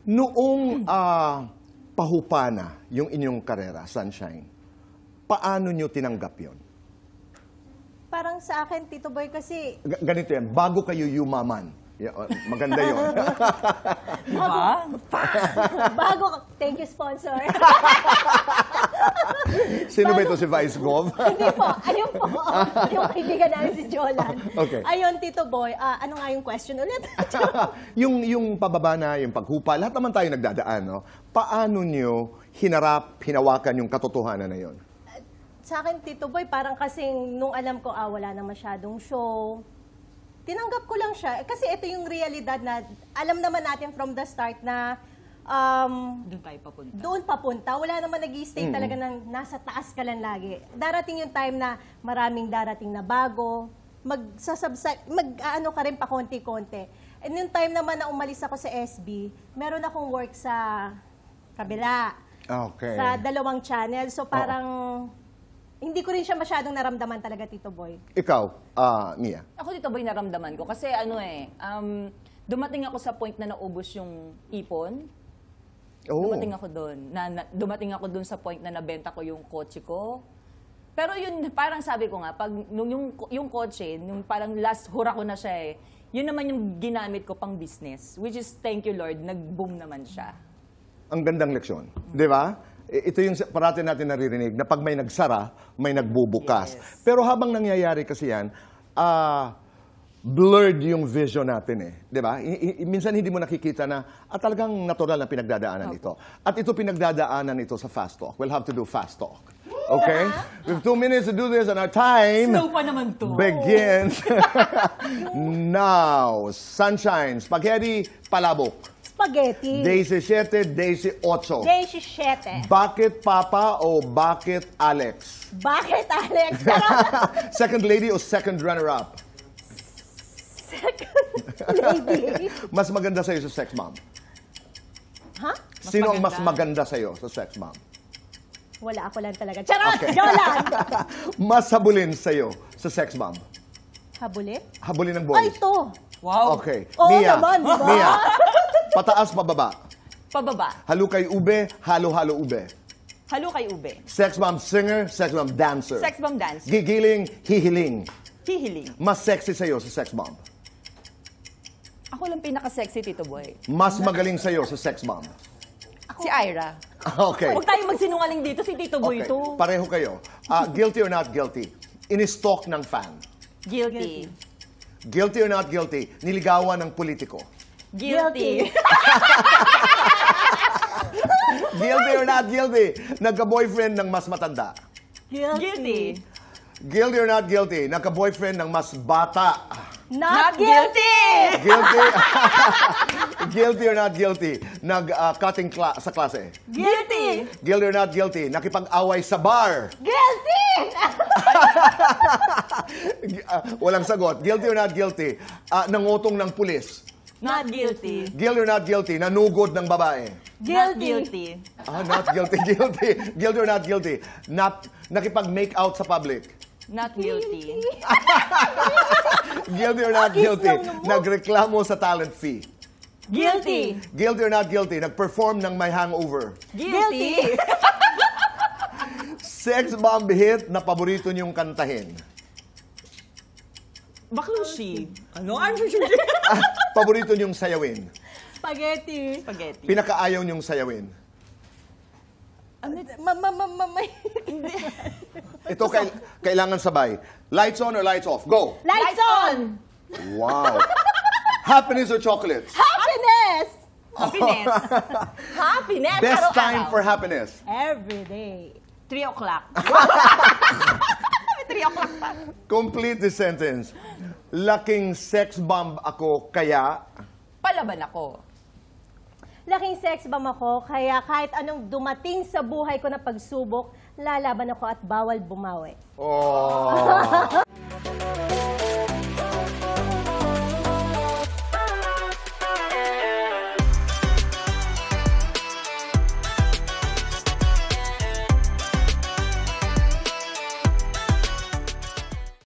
Noong pahupa na yung inyong karera, Sunshine, paano nyo tinanggap yon? Parang sa akin, Tito Boy, kasi... Ganito yan, bago kayo yumaman. Maganda yun. Diba? Thank you, sponsor. Sino ba ito, si Vice Gov? Hindi po, ayun po. Yung kaibigan namin si Jolan. Okay. Ayun, Tito Boy, ano nga yung question ulit? yung pababa na, yung paghupa, lahat naman tayo nagdadaan, no? Paano nyo hinawakan yung katotohanan na yon? Sa akin, Tito Boy, parang kasing nung alam ko, wala na masyadong show, tinanggap ko lang siya. Kasi ito yung realidad na alam naman natin from the start na doon tayo papunta. Doon papunta. Wala naman nag-i-stay talaga ng nasa taas ka lang lagi. Darating yung time na maraming darating na bago, mag-ano ka rin pa konti-konti. And yung time naman na umalis ako sa SB, meron akong work sa kabila. Okay. Sa dalawang channel. So parang... Hindi ko rin siya masyadong naramdaman talaga, Tito Boy. Ikaw, Mia? Ako, Tito Boy, naramdaman ko. Kasi dumating ako sa point na naubos yung ipon. Oh. Dumating ako doon. Dumating ako doon sa point na nabenta ko yung kotse ko. Pero yun, parang sabi ko nga, pag yung kotse, yung parang last hura ko na siya yun naman yung ginamit ko pang business. Which is, thank you Lord, nag-boom naman siya. Ang gandang leksyon. Di ba? Ito yung parati natin naririnig na pag may nagsara, may nagbubukas. Yes. Pero habang nangyayari kasi yan, blurred yung vision natin eh. Di ba? Minsan hindi mo nakikita na talagang natural na pinagdadaanan ito. At ito pinagdadaanan ito sa Fast Talk. We'll have to do Fast Talk. Okay? We have 2 minutes to do this and our time Slow pa naman to. begins now. Sunshine, spaghetti, palabok. Spaghetti. Day 17, day 8. Day 17. Bakit Papa o bakit Alex? Bakit, Alex? Second lady o second runner-up? Second lady. Mas maganda sa'yo sa sex mom? Ha? Sino ang mas maganda sa'yo sa sex mom? Wala, ako lang talaga. Charot! Okay. Jolan! Mas habulin sa'yo sa sex mom? Habulin? Habulin ng boys? Ay, ito. Wow. Okay. Oo Mia, naman, di ba? Mia, pataas, pababa? Pababa. Halukay ube, halo-halo ube? Halo kay ube. Sex mom singer, sex mom dancer? Sex bomb dance. Gigiling, hihiling? Hihiling. Mas sexy sa'yo sa sex mom? Ako lang pinaka-sexy, Tito Boy. Mas magaling sa'yo sa sex mom? Si Ira. Okay. Huwag tayo magsinungaling dito, si Tito Boy Okay. to. Pareho kayo. Guilty or not guilty? In-stalk ng fan? Guilty. Guilty or not guilty? Niligawan ng politiko? Guilty. Guilty or not guilty? Nagka-boyfriend ng mas matanda? Guilty. Guilty or not guilty? Nagka-boyfriend ng mas bata? Not guilty! Guilty? Guilty or not guilty? Nag-cutting sa klase? Guilty. Guilty or not guilty? Nakipag-away sa bar? Guilty! Walang sagot. Guilty or not guilty? Nangutong ng pulis? Not guilty. Guilty or not guilty? Nanugod ng babae? Not guilty. Not guilty. Guilty. Guilty or not guilty? Nakipag-make out sa public? Not guilty. Guilty or not guilty? Nagreklamo sa talent fee? Guilty. Guilty or not guilty? Nag-perform ng may hangover? Guilty. Sex bomb hit na paborito niyong kantahin? Baklushi. Ano? I'm sure. Paborito niyong sayawin? Spaghetti. Spaghetti. Pinakaayaw niyong sayawin? Ito kailangan sabay. Lights on or lights off? Go! Lights on! Wow! Happiness or chocolates? Happiness! Happiness. Happiness. Best Araw-araw. time for happiness? Every day. 3 o'clock. 3 o'clock pa. Complete the sentence. Laking sex bomb ako, kaya... Palaban ako. Laking sex bomb ako, kaya kahit anong dumating sa buhay ko na pagsubok, lalaban ako at bawal bumawi. Oh.